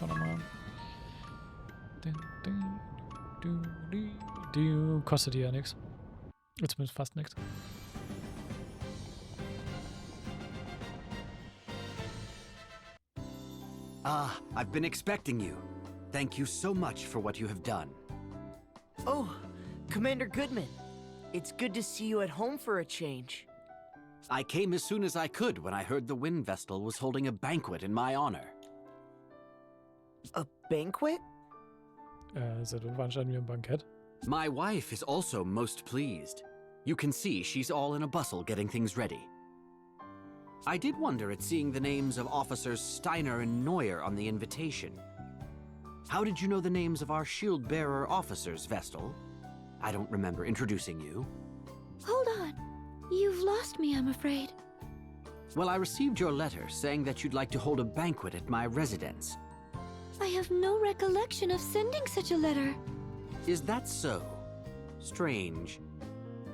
Machen wir nochmal. Kostet die ja nichts. Zumindest fast nichts. I've been expecting you. Thank you so much for what you have done. Oh, Commander Goodman. It's good to see you at home for a change. I came as soon as I could when I heard the Wind Vestal was holding a banquet in my honor. A banquet? Seit wann veranstalten wir ein Bankett? My wife is also most pleased. You can see she's all in a bustle getting things ready. I did wonder at seeing the names of Officers Steiner and Neuer on the invitation. How did you know the names of our shield-bearer officers, Vestal? I don't remember introducing you. Hold on. You've lost me, I'm afraid. Well, I received your letter saying that you'd like to hold a banquet at my residence. I have no recollection of sending such a letter. Is that so? Strange.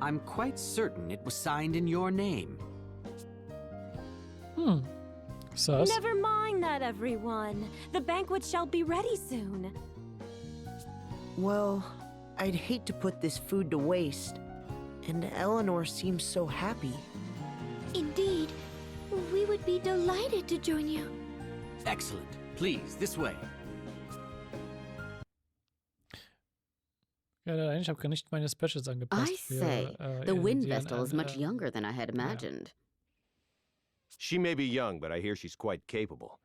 I'm quite certain it was signed in your name. Sus. Never mind that, everyone. The banquet shall be ready soon. Well, I'd hate to put this food to waste. And Eleanor seems so happy. Indeed. We would be delighted to join you. Excellent. Please, this way. Ja, ich habe gar nicht meine Specials angepasst. I say, the Wind Vestal is much younger than I had imagined. She may be young, but I hear she's quite capable.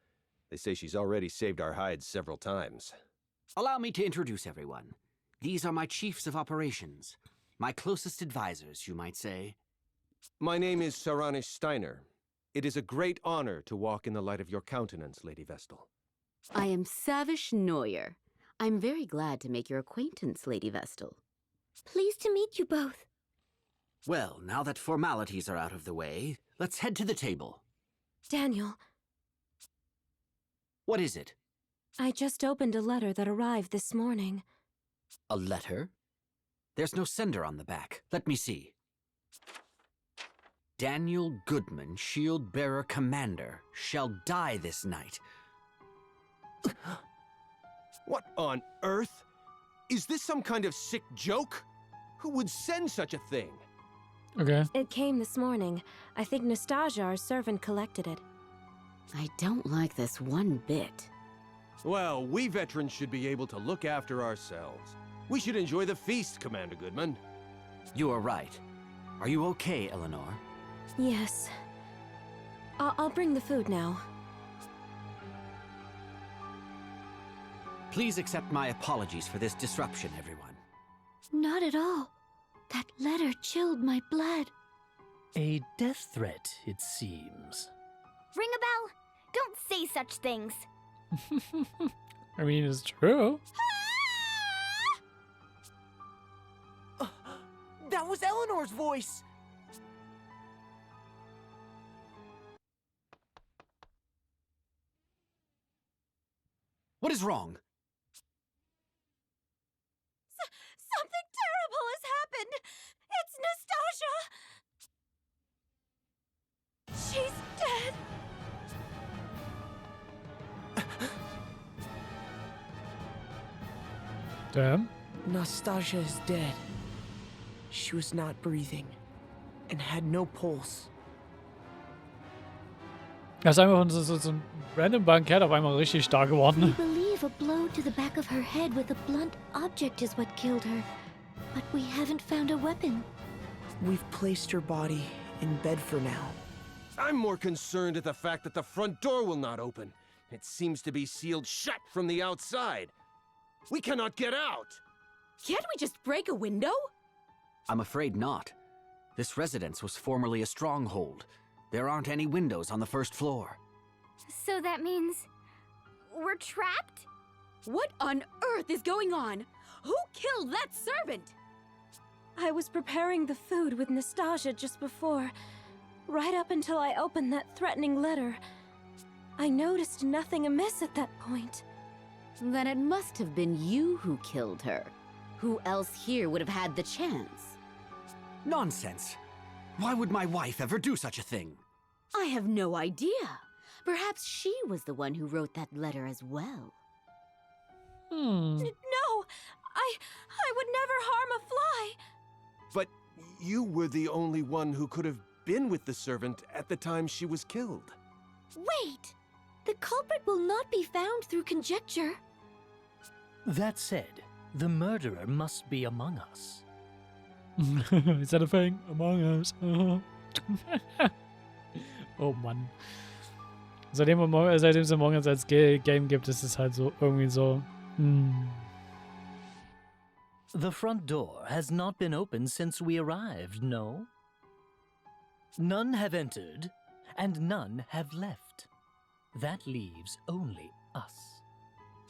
They say she's already saved our hides several times. Allow me to introduce everyone. These are my chiefs of operations. My closest advisors, you might say. My name is Saranish Steiner. It is a great honor to walk in the light of your countenance, Lady Vestal. I am Savish Neuer. I'm very glad to make your acquaintance, Lady Vestal. Pleased to meet you both. Well, now that formalities are out of the way, let's head to the table. Daniel, What is it? I just opened a letter that arrived this morning. A letter? There's no sender on the back. Let me see. Daniel Goodman, Shield-Bearer Commander, shall die this night. What on earth? Is this some kind of sick joke? Who would send such a thing? Okay. It came this morning. I think Nastasia, our servant, collected it. I don't like this one bit. Well, we veterans should be able to look after ourselves. We should enjoy the feast, Commander Goodman. You are right. Are you okay, Eleanor? Yes. I'll bring the food now. Please accept my apologies for this disruption, everyone. Not at all. That letter chilled my blood. A death threat, it seems. Ring a bell? Don't say such things. I mean, it's true. That was Eleanor's voice! What is wrong? Something terrible has happened! It's Nastasia! She's dead! Damn. Nastasia is dead. She was not breathing and had no pulse. Das ist einfach so ein random Bankett auf einmal richtig stark We geworden. believe a blow to the back of her head with a blunt object is what killed her. But we haven't found a weapon. We've placed her body in bed for now. I'm more concerned at the fact that the front door will not open. It seems to be sealed shut from the outside. We cannot get out! Can't we just break a window? I'm afraid not. This residence was formerly a stronghold. There aren't any windows on the first floor. So that means we're trapped? What on earth is going on? Who killed that servant? I was preparing the food with Nastasia just before, right up until I opened that threatening letter. I noticed nothing amiss at that point. Then it must have been you who killed her. Who else here would have had the chance? Nonsense. Why would my wife ever do such a thing? I have no idea. Perhaps she was the one who wrote that letter as well. No! I would never harm a fly! But you were the only one who could have been with the servant at the time she was killed. Wait! The culprit will not be found through conjecture. That said, the murderer must be among us. Is that a thing? Among Us. Oh Mann. Seitdem es Among Us als Game gibt, ist es halt so irgendwie so. The front door has not been opened since we arrived, no? None have entered, and none have left. That leaves only us.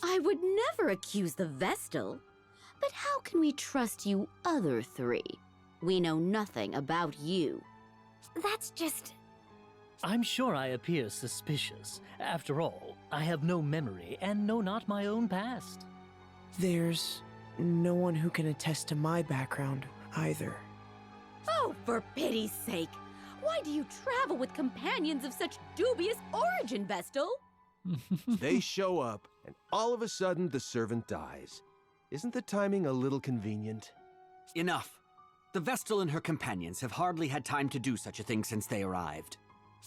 I would never accuse the Vestal. But how can we trust you other three? We know nothing about you. That's just... I'm sure I appear suspicious. After all, I have no memory and know not my own past. There's no one who can attest to my background either. Oh, for pity's sake! Why do you travel with companions of such dubious origin, Vestal? They show up, and all of a sudden the servant dies. Isn't the timing a little convenient? Enough. The Vestal and her companions have hardly had time to do such a thing since they arrived.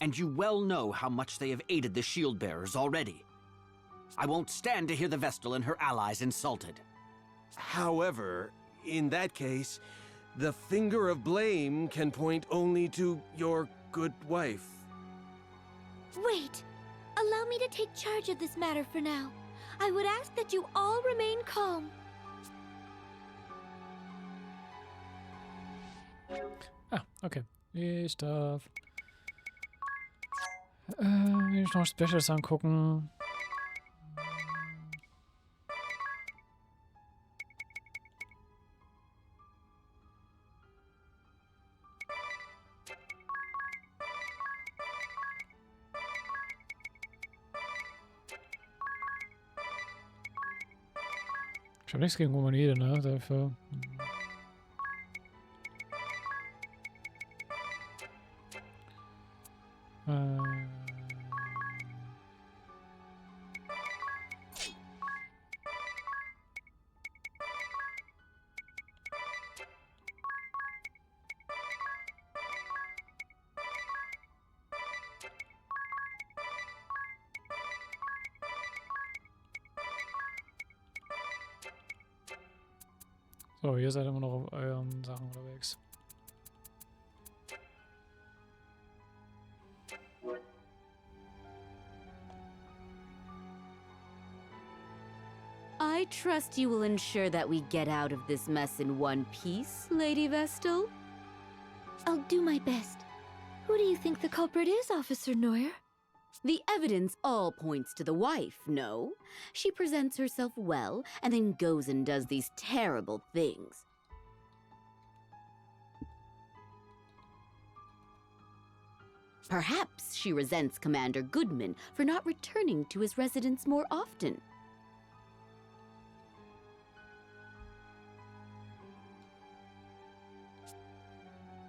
And you well know how much they have aided the shield bearers already. I won't stand to hear the Vestal and her allies insulted. However, in that case, the finger of blame can point only to your good wife. Wait! Allow me to take charge of this matter for now. I would ask that you all remain calm. Okay. Ich darf will ich noch Specials angucken. Ich habe nichts gegen Humanoide, ne? Dafür. So, ihr seid immer noch auf euren Sachen unterwegs. I trust you will ensure that we get out of this mess in one piece, Lady Vestal? I'll do my best. Who do you think the culprit is, Officer Neuer? The evidence all points to the wife, no? She presents herself well, and then goes and does these terrible things. Perhaps she resents Commander Goodman for not returning to his residence more often.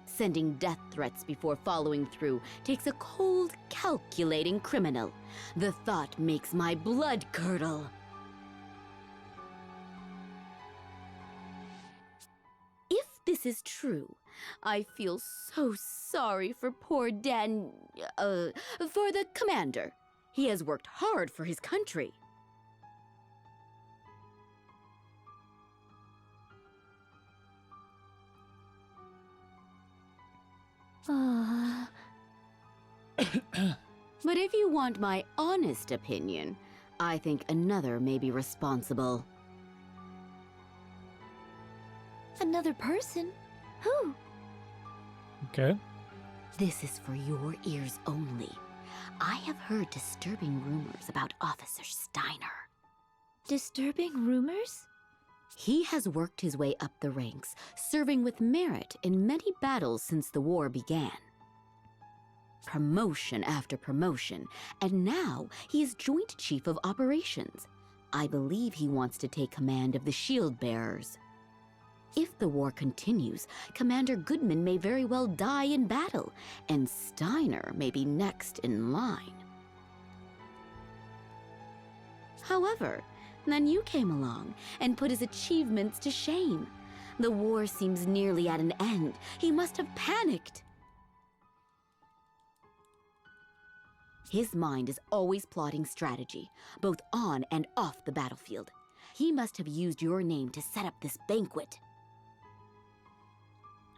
Sending death threats before following through takes a cold, calculating criminal. The thought makes my blood curdle. If this is true, I feel so sorry for poor for the commander. He has worked hard for his country. But if you want my honest opinion, I think another may be responsible. Another person? Who? Okay. This is for your ears only. I have heard disturbing rumors about Officer Steiner. Disturbing rumors? He has worked his way up the ranks, serving with merit in many battles since the war began. Promotion after promotion, and now he is Joint Chief of Operations. I believe he wants to take command of the shield bearers. If the war continues, Commander Goodman may very well die in battle, and Steiner may be next in line. However, Then you came along and put his achievements to shame. The war seems nearly at an end. He must have panicked. His mind is always plotting strategy, both on and off the battlefield. He must have used your name to set up this banquet.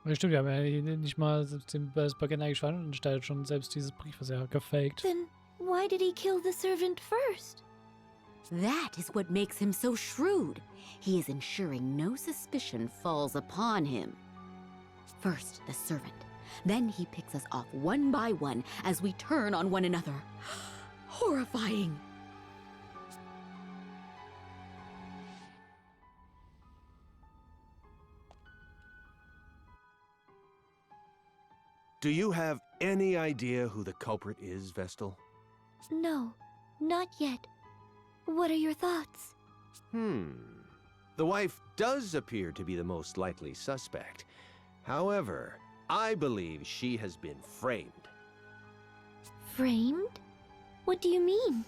Ja, stimmt, wir haben ja nicht mal das Bankett eingeschaltet und startet schon selbst dieses Brief, was er gefaked. Then why did he kill the servant first? That is what makes him so shrewd. He is ensuring no suspicion falls upon him. First, the servant. Then he picks us off one by one as we turn on one another. Horrifying. Do you have any idea who the culprit is, Vestal? No, not yet. What are your thoughts? The wife does appear to be the most likely suspect. However, I believe she has been framed. Framed? What do you mean?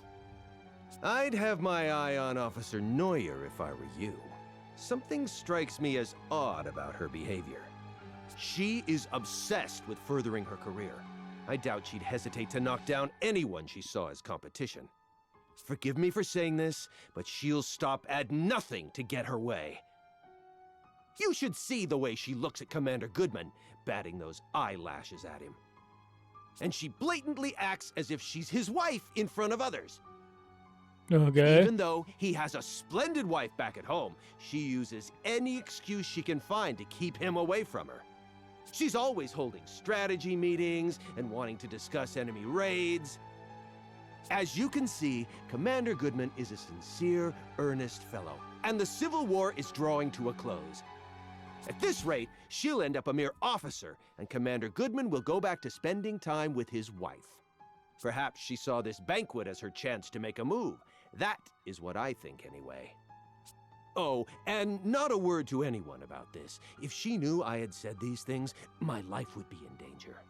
I'd have my eye on Officer Neuer if I were you. Something strikes me as odd about her behavior. She is obsessed with furthering her career. I doubt she'd hesitate to knock down anyone she saw as competition. Forgive me for saying this, but she'll stop at nothing to get her way. You should see the way she looks at Commander Goodman, batting those eyelashes at him. And she blatantly acts as if she's his wife in front of others. Okay. Even though he has a splendid wife back at home, she uses any excuse she can find to keep him away from her. She's always holding strategy meetings and wanting to discuss enemy raids. As you can see, Commander Goodman is a sincere, earnest fellow, and the Civil War is drawing to a close. At this rate, she'll end up a mere officer, and Commander Goodman will go back to spending time with his wife. Perhaps she saw this banquet as her chance to make a move. That is what I think, anyway. Oh, and not a word to anyone about this. If she knew I had said these things, my life would be in danger.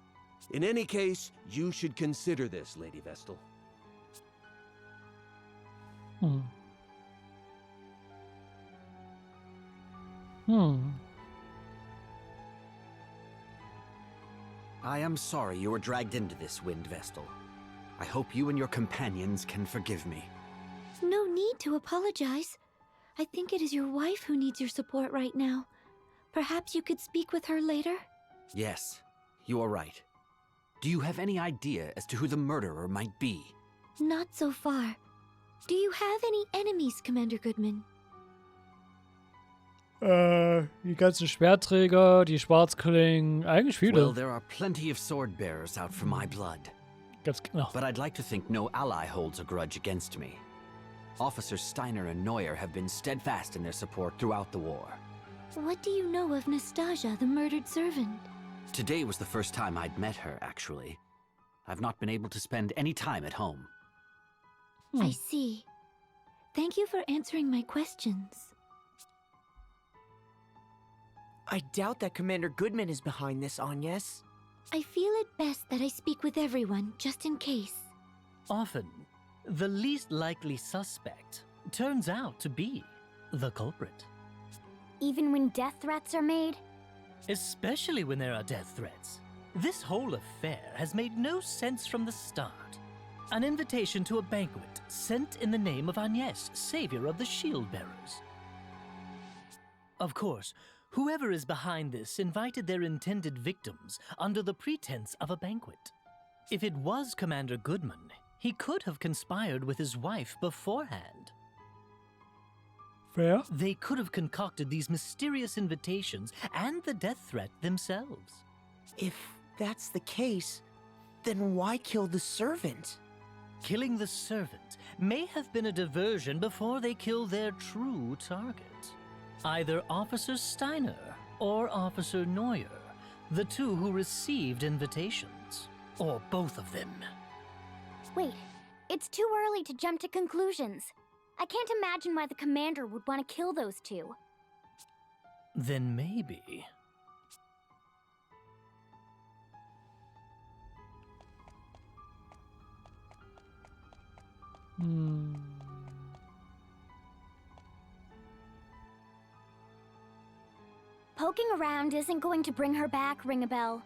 In any case, you should consider this, Lady Vestal. I am sorry you were dragged into this, Wind Vestal. I hope you and your companions can forgive me. No need to apologize. I think it is your wife who needs your support right now. Perhaps you could speak with her later? Yes, you are right. Do you have any idea as to who the murderer might be? Not so far. Do you have any enemies, Commander Goodman? Die ganzen Schwertträger, die Schwarzklingen, eigentlich viele. Well, there are plenty of sword bearers out for my blood. Ganz genau. But I'd like to think no ally holds a grudge against me. Officers Steiner and Neuer have been steadfast in their support throughout the war. What do you know of Nastasia, the murdered servant? Today was the first time I'd met her, actually. I've not been able to spend any time at home. I see. Thank you for answering my questions. I doubt that Commander Goodman is behind this, Agnes. I feel it best that I speak with everyone, just in case. Often, the least likely suspect turns out to be the culprit. Even when death threats are made? Especially when there are death threats. This whole affair has made no sense from the start. An invitation to a banquet sent in the name of Agnes, savior of the shield bearers. Of course, whoever is behind this invited their intended victims under the pretense of a banquet. If it was Commander Goodman, he could have conspired with his wife beforehand. Fair? They could have concocted these mysterious invitations and the death threat themselves. If that's the case, then why kill the servant? Killing the servant may have been a diversion before they kill their true target. Either Officer Steiner or Officer Neuer, the two who received invitations. Or both of them. Wait, it's too early to jump to conclusions. I can't imagine why the commander would want to kill those two. Then maybe... Poking around isn't going to bring her back, ring a bell.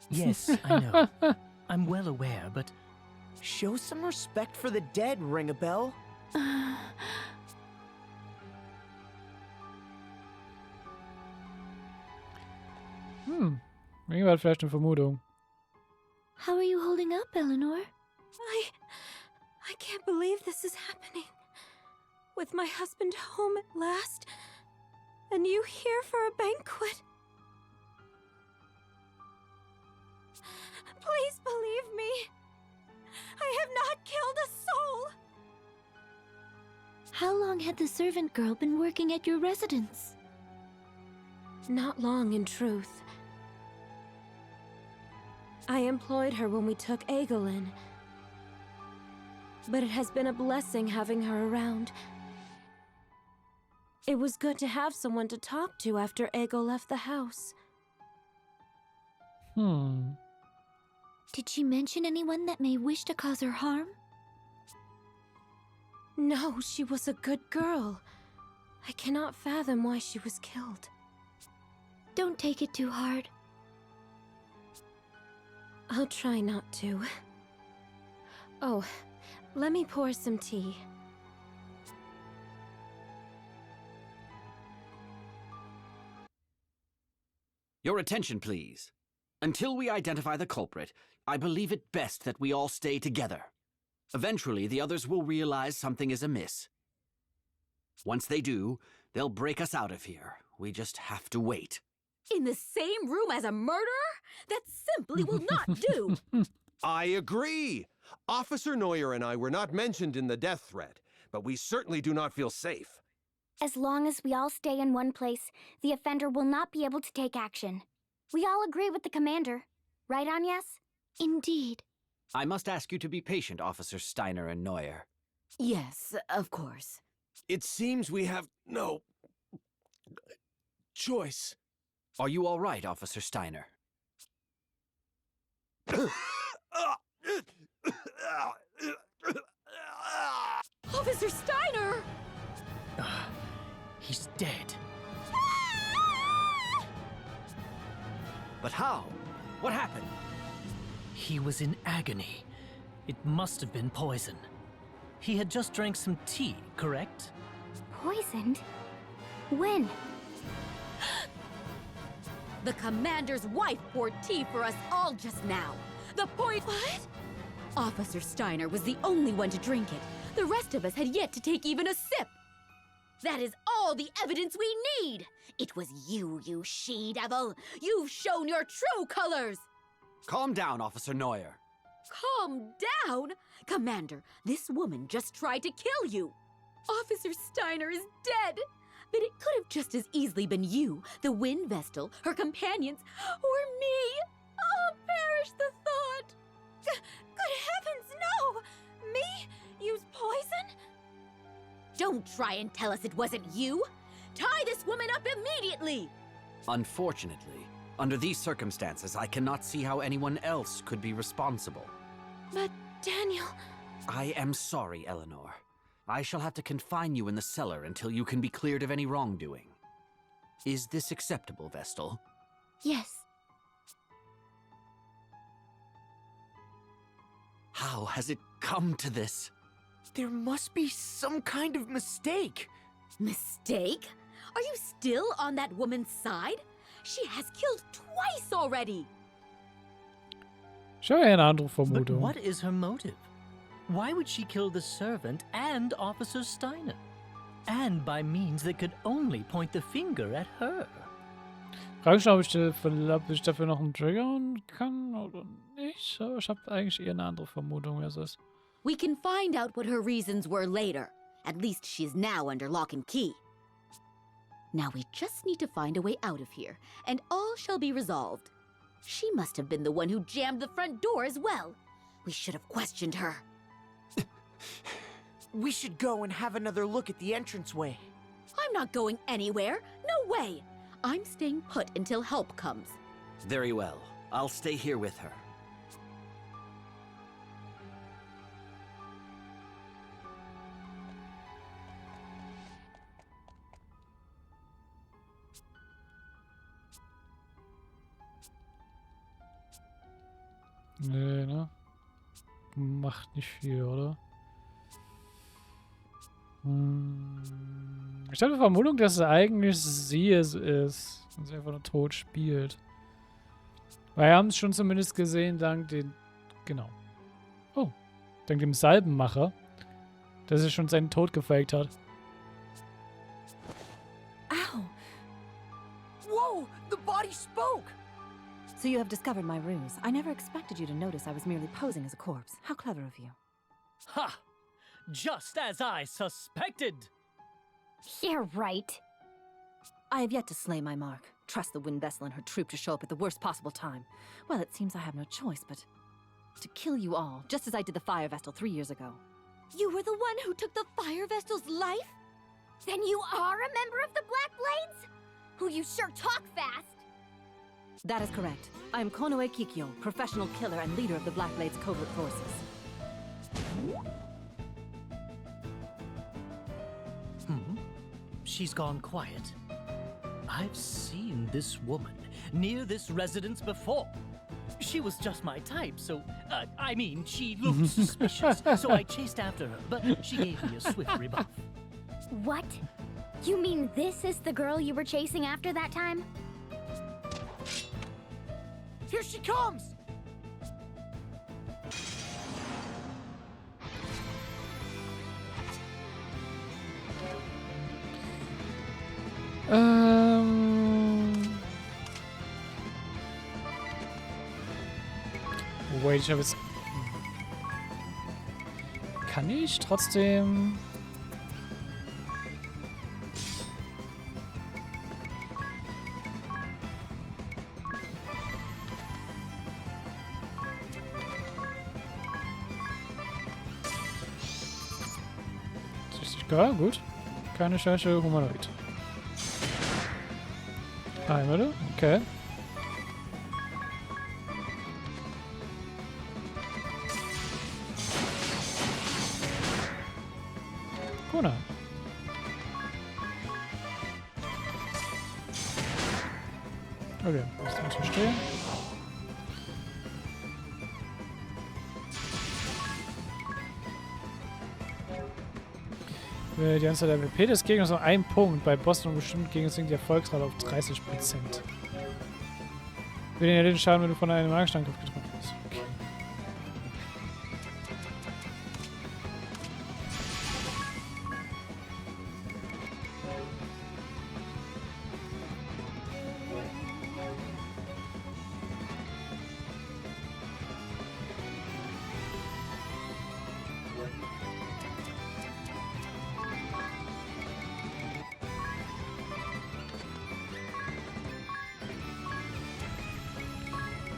Yes, I know. I'm well aware, but Show some respect for the dead, ring a bell. Ringo hat vielleicht eine Vermutung. How are you holding up, Eleanor? I can't believe this is happening. With my husband home at last, and you here for a banquet. Please believe me. I have not killed a soul. How long had the servant girl been working at your residence? Not long, in truth. I employed her when we took Egil in. But it has been a blessing having her around. It was good to have someone to talk to after Egil left the house. Did she mention anyone that may wish to cause her harm? No, she was a good girl. I cannot fathom why she was killed. Don't take it too hard. I'll try not to. Oh, let me pour some tea. Your attention, please. Until we identify the culprit, I believe it best that we all stay together. Eventually, the others will realize something is amiss. Once they do, they'll break us out of here. We just have to wait. In the same room as a murderer? That simply will not do. I agree. Officer Neuer and I were not mentioned in the death threat, but we certainly do not feel safe. As long as we all stay in one place, the offender will not be able to take action. We all agree with the commander. Right, Agnes? Indeed. I must ask you to be patient, Officers Steiner and Neuer. Yes, of course. It seems we have no choice. Are you all right, Officer Steiner? Officer Steiner! he's dead. But how? What happened? He was in agony. It must have been poison. He had just drank some tea, correct? Poisoned? When? The commander's wife poured tea for us all just now. The point— What? Officer Steiner was the only one to drink it. The rest of us had yet to take even a sip. That is all the evidence we need. It was you, you she-devil. You've shown your true colors. Calm down, Officer Neuer. Calm down? Commander, this woman just tried to kill you. Officer Steiner is dead. But it could have just as easily been you, the Wind Vestal, her companions, or me. Oh, perish the thought. Good heavens, no! Me? Use poison? Don't try and tell us it wasn't you. Tie this woman up immediately. Unfortunately, under these circumstances, I cannot see how anyone else could be responsible. But, Daniel... I am sorry, Eleanor. I shall have to confine you in the cellar until you can be cleared of any wrongdoing. Is this acceptable, Vestal? Yes. How has it come to this? There must be some kind of mistake. Mistake? Are you still on that woman's side? She has killed twice already. Ich habe eine andere But Vermutung. what is her motive? Why would she kill the servant and Officer Steiner? And by means that could only point the finger at her. Frage ich, ob ich dafür noch einen triggern kann oder nicht. Aber ich habe eigentlich eher eine andere Vermutung, wer es ist. We can find out what her reasons were later. At least she's now under lock and key. Now we just need to find a way out of here, and all shall be resolved. She must have been the one who jammed the front door as well. We should have questioned her. We should go and have another look at the entranceway. I'm not going anywhere. No way. I'm staying put until help comes. Very well. I'll stay here with her. Nee, ne? Macht nicht viel, oder? Ich habe die Vermutung, dass es eigentlich sie es ist. Und sie einfach nur tot spielt. Weil wir haben es schon zumindest gesehen, dank den... Genau. Oh. Dank dem Salbenmacher. Dass er schon seinen Tod gefaked hat. Ow! Whoa! The body spoke! So you have discovered my ruse. I never expected you to notice I was merely posing as a corpse. How clever of you. Ha! Just as I suspected! Yeah, right. I have yet to slay my mark. Trust the wind vessel and her troop to show up at the worst possible time. Well, it seems I have no choice but to kill you all, just as I did the fire vestal 3 years ago. You were the one who took the fire vestal's life? Then you are a member of the Black Blades? Who you sure talk fast. That is correct. I am Konoe Kikyo, professional killer and leader of the Black Blades covert forces. She's gone quiet. I've seen this woman near this residence before. She was just my type, so, I mean, she looked suspicious, so I chased after her, but she gave me a swift rebuff. What? You mean this is the girl you were chasing after that time? Here she comes! Wait, ich habe jetzt... Kann ich trotzdem... Ja, gut. Keine Scheiße, Humanoid. Mörder? Okay. Kuna. Okay, das kann ich verstehen. Die Anzahl der WP des Gegners nur 1 Punkt. Bei Bossen und bestimmten Gegnern sinkt die Erfolgsrate auf 30%. Weniger den Schaden, wenn du von einem Magenstangkampf getroffen wirst. Okay.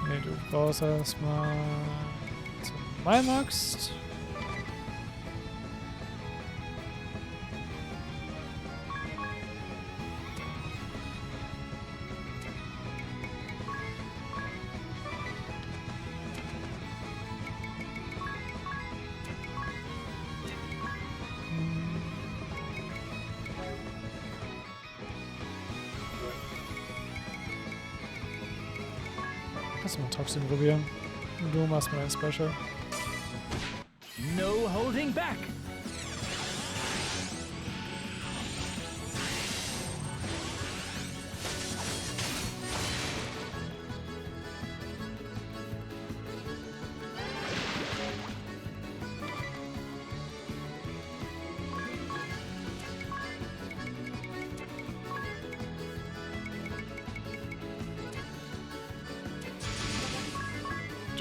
Nee, du brauchst erstmal zum Axt. Lass mal Toxin probieren. Und du machst mal ein Special. No holding back!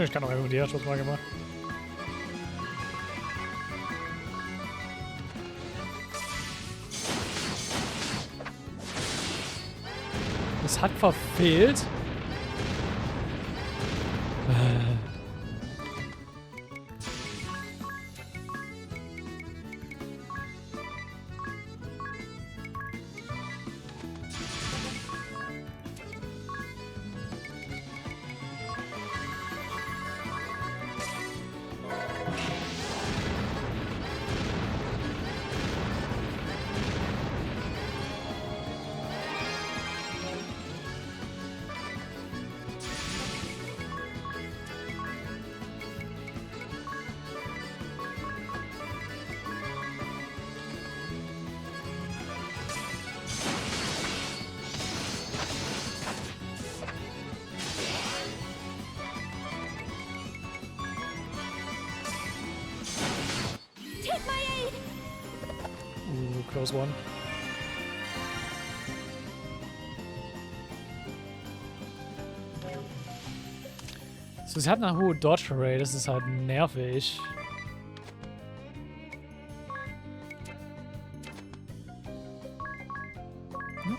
Ich kann auch irgendwie die Herzschutz mal gemacht. Es hat verfehlt. close one. So, sie hat eine hohe Dodge Rate, das ist halt nervig. Hm?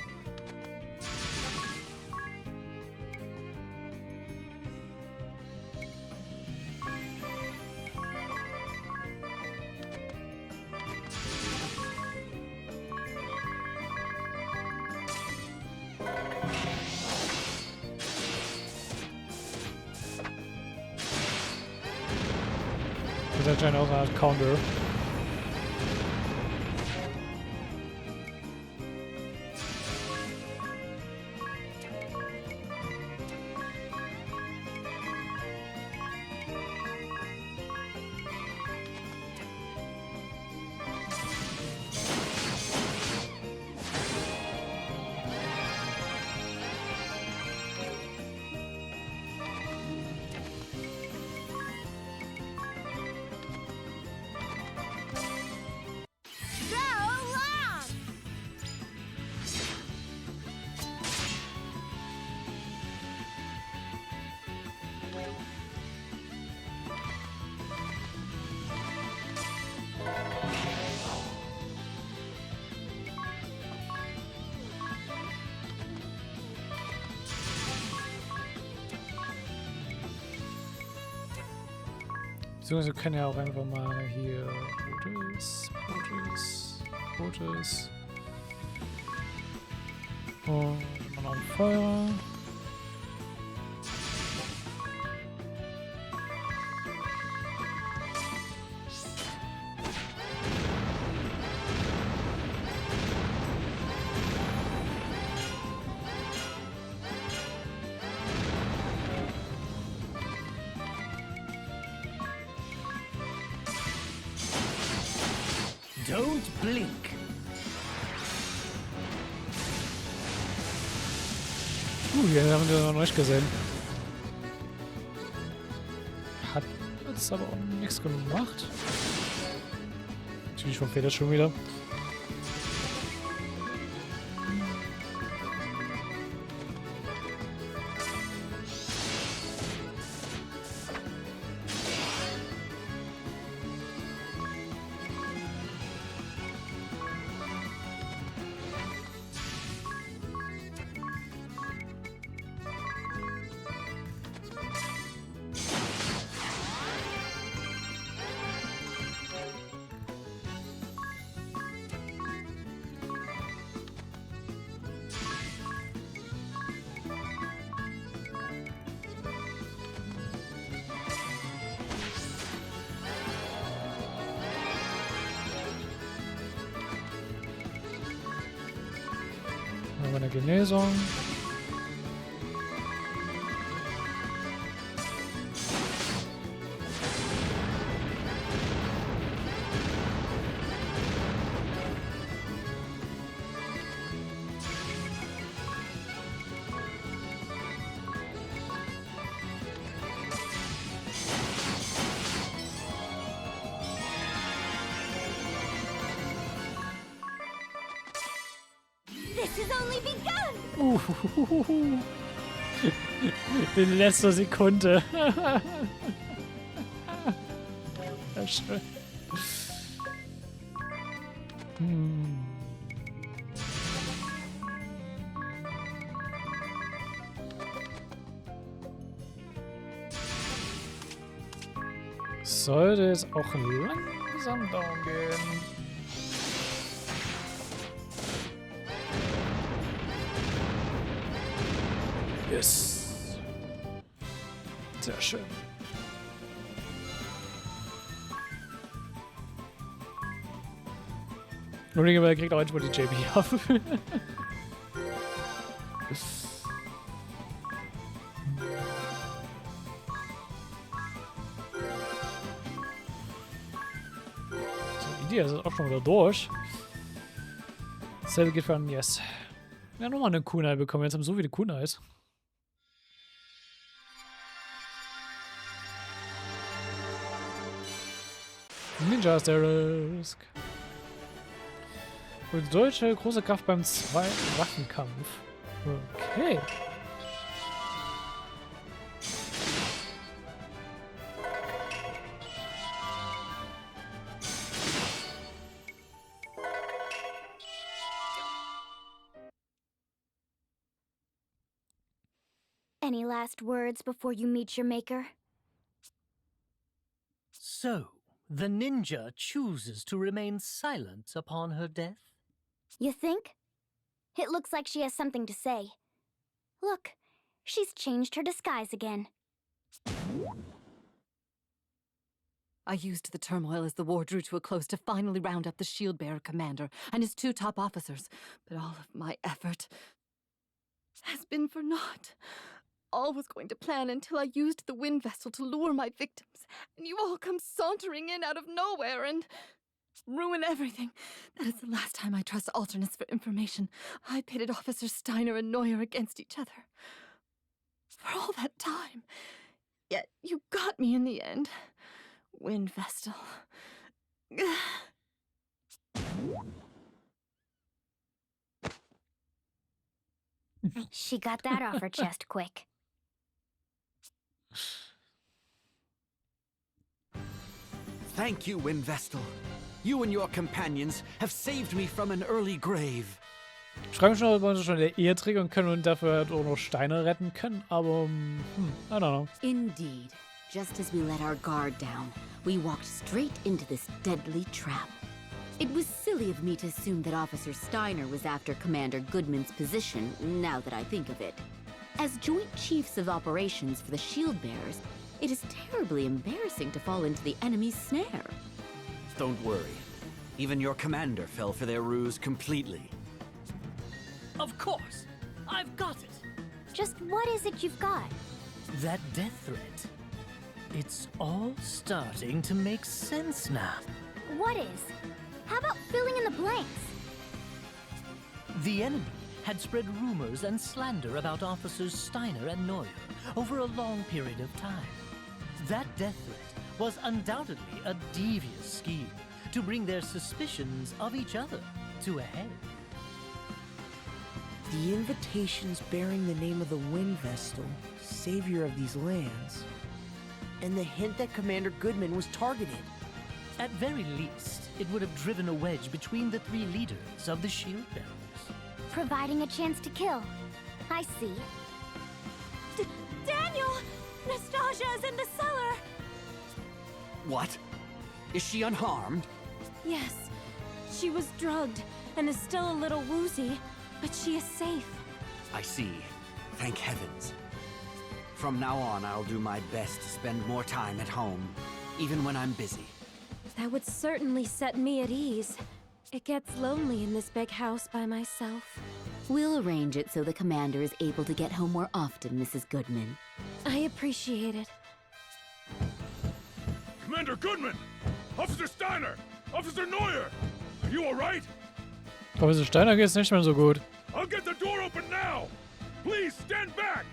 Das ist anscheinend auch eine Art Counter. Beziehungsweise wir können ja auch einfach mal hier rotes. Und mal noch ein Feuer. Don't blink. Hier haben wir noch nicht gesehen. Hat jetzt aber auch nichts gemacht. Natürlich verfehlt das schon wieder. Eine Genesung. In letzter Sekunde. Ja, schön. Sollte es auch langsam down gehen. Yes. Sehr schön. Nur er kriegt auch endlich mal die JP auf. So, Idee ist auch schon wieder durch. Dasselbe geht für einen Yes. Ja, nochmal eine Kunai bekommen. Jetzt haben wir so viele Kunais. Ninja Asterisk. Und deutsche große Kraft beim zweiten Waffenkampf. Okay. Any last words before you meet your maker? So, the ninja chooses to remain silent upon her death? You think? It looks like she has something to say. Look, she's changed her disguise again. I used the turmoil as the war drew to a close to finally round up the shield-bearer commander and his 2 top officers, but all of my effort has been for naught. All was going to plan until I used the wind vessel to lure my victims, and you all come sauntering in out of nowhere and ruin everything. That is the last time I trust alternates for information. I pitted Officers Steiner and Neuer against each other. For all that time. Yet you got me in the end. Wind Vestal. She got that off her chest quick. Thank you, Windvestal. You and your companions have saved me from an early grave. Schreiben schon, ob wir schon der Ehe triggern können und dafür halt auch noch Steine retten können, aber I don't know. Indeed. Just as we let our guard down, we walked straight into this deadly trap. It was silly of me to assume that Officer Steiner was after Commander Goodman's position, now that I think of it. As Joint Chiefs of Operations for the Shield Bearers, it is terribly embarrassing to fall into the enemy's snare. Don't worry. Even your commander fell for their ruse completely. Of course! I've got it! Just what is it you've got? That death threat. It's all starting to make sense now. What is? How about filling in the blanks? The enemy had spread rumors and slander about Officers Steiner and Neuer over a long period of time. That death threat was undoubtedly a devious scheme to bring their suspicions of each other to a head. The invitations bearing the name of the Wind Vestal, savior of these lands, and the hint that Commander Goodman was targeted. At very least, it would have driven a wedge between the 3 leaders of the Shield Bearers. Providing a chance to kill. I see. Daniel! Nastasia is in the cellar! What? Is she unharmed? Yes. She was drugged and is still a little woozy, but she is safe. I see. Thank heavens. From now on, I'll do my best to spend more time at home, even when I'm busy. That would certainly set me at ease. It gets lonely in this big house by myself. We'll arrange it so the commander is able to get home more often, Mrs. Goodman. I appreciate it. Commander Goodman! Officer Steiner! Officer Neuer! Are you alright? Officer Steiner geht's nicht mehr so gut. I'll get the door open now! Please stand back!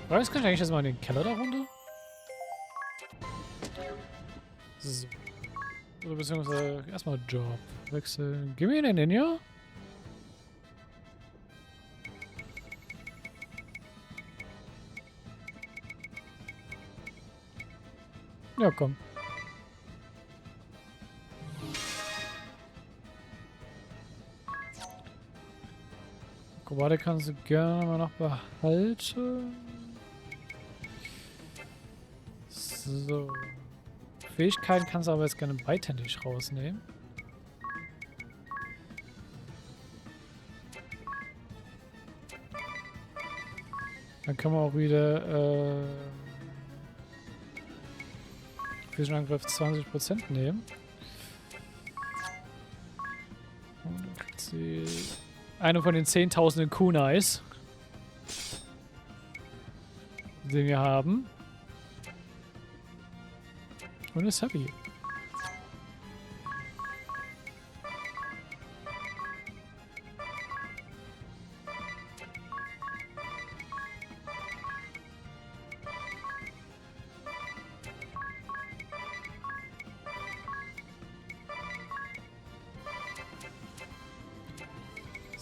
Weiß kann ich eigentlich jetzt mal in den Keller da runter? So. Oder beziehungsweise erstmal Job wechseln. Gib mir den Ninja. Ja, komm. Warte, kannst du gerne mal noch behalten. So. Fähigkeiten kannst du aber jetzt gerne beidhändig rausnehmen. Dann können wir auch wieder physischen Angriff 20% nehmen. Und dann kriegt sie eine von den 10.000 Kunais, die wir haben. Und ist happy.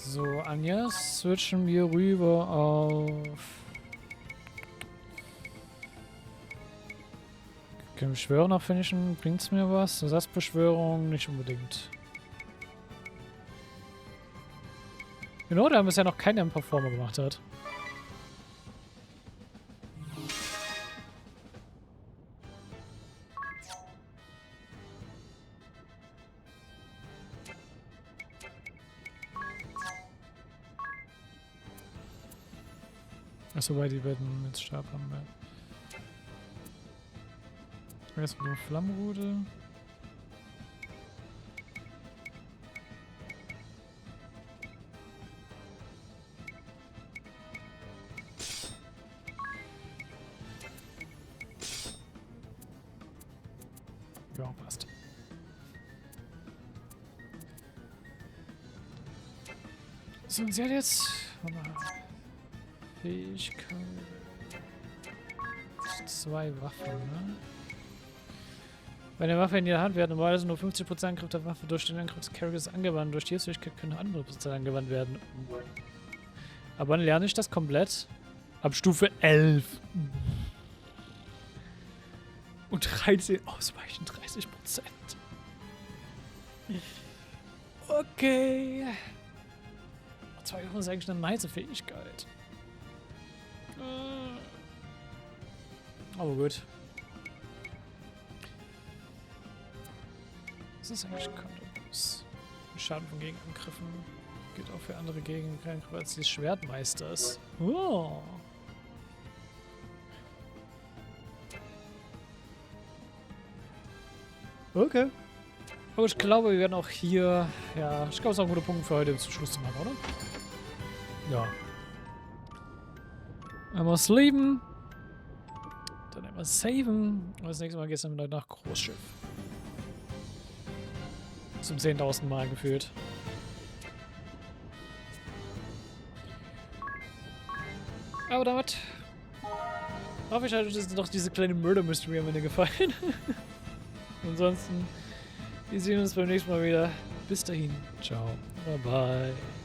So, Anja, switchen wir rüber auf... Können wir Beschwörung noch finishen? Bringt's mir was? Ersatzbeschwörung nicht unbedingt. Genau, da haben wir bisher noch keinen Performer gemacht hat. Achso, weil die werden jetzt Stab haben. Ja. Jetzt mit dem Flammrudel. Ja, passt. So, und sie hat jetzt... Fähigkeit... 2 Waffen, ne? Bei der Waffe in der Hand werden normalerweise nur 50% Angriff der Waffe durch den Angriff des Charakters angewandt. Durch die Fähigkeit können andere Prozent angewandt werden. Aber dann lerne ich das komplett ab Stufe 11. Und 13 ausweichen, 30%. Okay. 2 Waffen ist eigentlich eine nice Fähigkeit. Aber gut. Was ist eigentlich Kondomus? Schaden von Gegenangriffen geht auch für andere Gegenangriffe als des Schwertmeisters. Oh. Okay. Aber ich glaube, wir werden auch hier... Ja, ich glaube, es ist auch ein guter Punkt für heute zum Schluss zu machen, oder? Ja. Einmal sleeven. Dann einmal saven. Und das nächste Mal geht es dann wieder nach Großschiff. Zum 10.000 Mal gefühlt. Aber damit hoffe ich, hat euch doch diese kleine Murder-Mystery am Ende gefallen. Ansonsten, wir sehen uns beim nächsten Mal wieder. Bis dahin. Ciao. Bye bye.